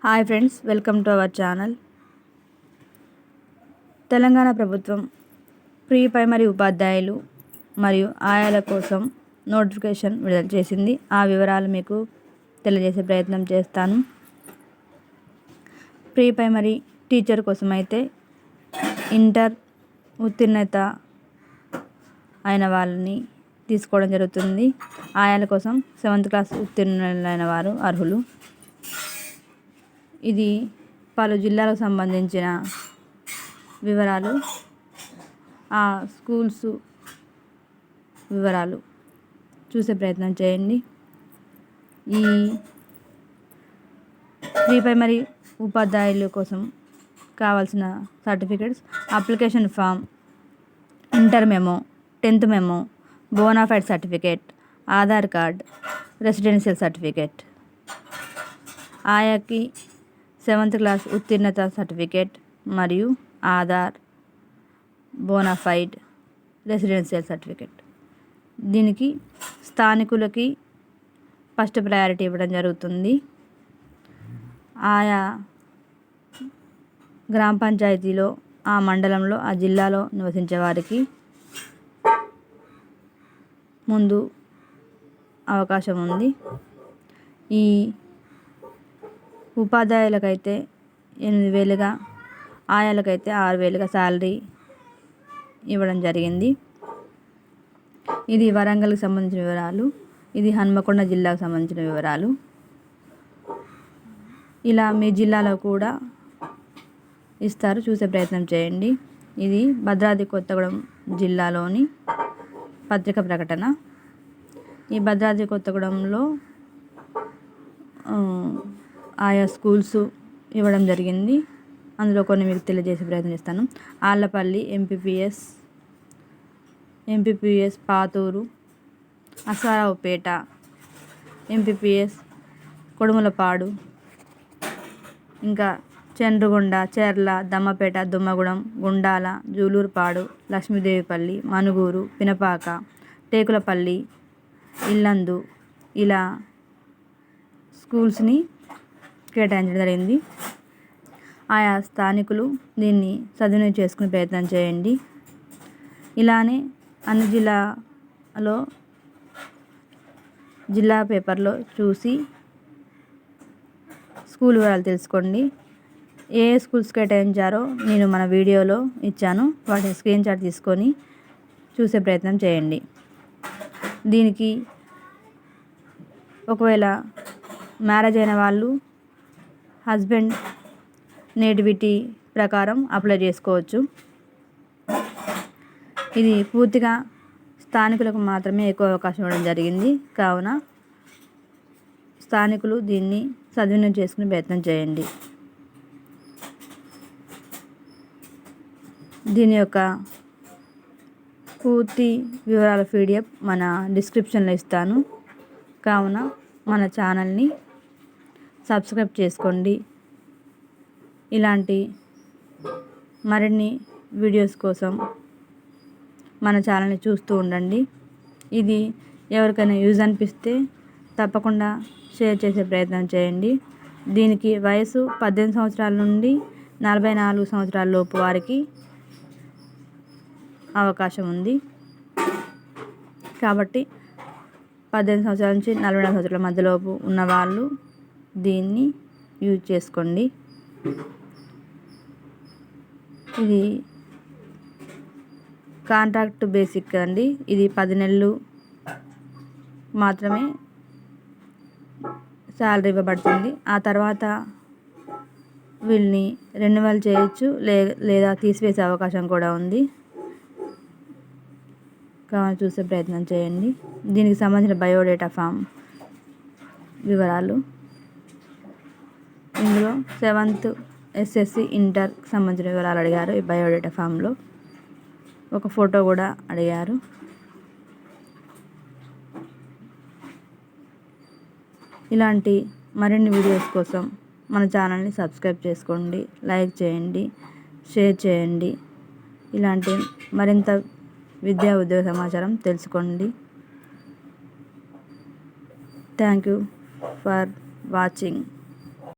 Hi friends, welcome to our channel. Telangana ప్రభుత్వం pre primary ఉపాధ్యాయులు మరియు ఆయాల కోసం నోటిఫికేషన్ విడుదల చేసింది. ఆ వివరాలు మీకు తెలియజేసే ప్రయత్నం చేస్తాను. ప్రీ ప్రైమరీ టీచర్ కోసం అయితే ఇంటర్ ఉత్తీర్ణత అయిన వాళ్ళని తీసుకోవడం జరుగుతుంది. ఆయాల కోసం 7th క్లాస్ ఉత్తీర్ణులైన వారు అర్హులు. ఇది పలు జిల్లాలకు సంబంధించిన వివరాలు, ఆ స్కూల్స్ వివరాలు చూసే ప్రయత్నం చేయండి. ఈ ప్రీ ప్రైమరీ ఉపాధ్యాయుల కోసం కావాల్సిన certificates: application form, inter memo, 10th memo, bonafide certificate, Aadhaar card, residential certificate. ఆయాకి 7th క్లాస్ ఉత్తీర్ణత సర్టిఫికేట్ మరియు ఆధార్, బోనాఫైడ్, రెసిడెన్షియల్ సర్టిఫికేట్. దీనికి స్థానికులకి ఫస్ట్ ప్రయారిటీ ఇవ్వడం జరుగుతుంది. ఆయా గ్రామ పంచాయతీలో, ఆ మండలంలో, ఆ జిల్లాలో నివసించే వారికి ముందు అవకాశం ఉంది. ఈ ఉపాధ్యాయులకైతే 8,000గా, ఆయాలకైతే 6,000గా శాలరీ ఇవ్వడం జరిగింది. ఇది వరంగల్కి సంబంధించిన వివరాలు. ఇది హన్మకొండ జిల్లాకు సంబంధించిన వివరాలు. ఇలా మీ జిల్లాలో కూడా ఇస్తారు, చూసే ప్రయత్నం చేయండి. ఇది భద్రాద్రి కొత్తగూడెం జిల్లాలోని పత్రిక ప్రకటన. ఈ భద్రాద్రి కొత్తగూడెంలో ఆయా స్కూల్స్ ఇవ్వడం జరిగింది. అందులో కొన్ని మీకు తెలియజేసే ప్రయత్నం చేస్తాను. ఆళ్ళపల్లి ఎంపీపీఎస్ పాతూరు, అశ్వారావుపేట ఎంపీపీఎస్, కొడుములపాడు, ఇంకా చండ్రుగొండ, చెర్ల, దమ్మపేట, దుమ్మగూడెం, గుండాల, జూలూరుపాడు, లక్ష్మీదేవిపల్లి, మనుగూరు, పినపాక, టేకులపల్లి, ఇల్లందు, ఇలా స్కూల్స్ని కేటాయించడం జరిగింది. ఆయా స్థానికులు దీన్ని సద్వినియోగం చేసుకునే ప్రయత్నం చేయండి. ఇలానే అన్ని జిల్లాలో జిల్లా పేపర్లో చూసి స్కూల్ వివరాలు తెలుసుకోండి. ఏ స్కూల్స్ కేటాయించారో నేను మన వీడియోలో ఇచ్చాను. వాటిని స్క్రీన్ షాట్ తీసుకొని చూసే ప్రయత్నం చేయండి. దీనికి ఒకవేళ మ్యారేజ్ అయిన వాళ్ళు హస్బెండ్ నేటివిటీ ప్రకారం అప్లై చేసుకోవచ్చు. ఇది పూర్తిగా స్థానికులకు మాత్రమే ఎక్కువ అవకాశం ఇవ్వడం జరిగింది. కావున స్థానికులు దీన్ని సద్వినియోగం చేసుకునే ప్రయత్నం చేయండి. దీని యొక్క పూర్తి వివరాల PDF మన డిస్క్రిప్షన్లో ఇస్తాను. కావున మన ఛానల్ని సబ్స్క్రైబ్ చేసుకోండి. ఇలాంటి మరిన్ని వీడియోస్ కోసం మన ఛానల్ని చూస్తూ ఉండండి. ఇది ఎవరికైనా యూజ్ అనిపిస్తే తప్పకుండా షేర్ చేసే ప్రయత్నం చేయండి. దీనికి వయసు 18 సంవత్సరాల నుండి 44 సంవత్సరాల లోపు వారికి అవకాశం ఉంది. కాబట్టి 18 సంవత్సరాల నుంచి 44 సంవత్సరాల మధ్యలోపు ఉన్నవాళ్ళు దీన్ని యూజ్ చేసుకోండి. ఇది కాంట్రాక్ట్ బేసిక్ అండి. ఇది 10 నెలలు మాత్రమే శాలరీ ఇవ్వబడుతుంది. ఆ తర్వాత వీళ్ళని రెన్యువల్ చేయొచ్చు, లేదా తీసివేసే అవకాశం కూడా ఉంది. కావాలి చూసే ప్రయత్నం చేయండి. దీనికి సంబంధించిన బయోడేటా ఫామ్ వివరాలు, ఇందులో 7th SSC ఇంటర్కి సంబంధించిన వివరాలు అడిగారు. ఈ బయోడేటా ఫామ్లో ఒక ఫోటో కూడా అడిగారు. ఇలాంటి మరిన్ని వీడియోస్ కోసం మన ఛానల్ని సబ్స్క్రైబ్ చేసుకోండి, లైక్ చేయండి, షేర్ చేయండి. ఇలాంటి మరింత విద్యా ఉద్యోగ సమాచారం తెలుసుకోండి. Thank you for watching.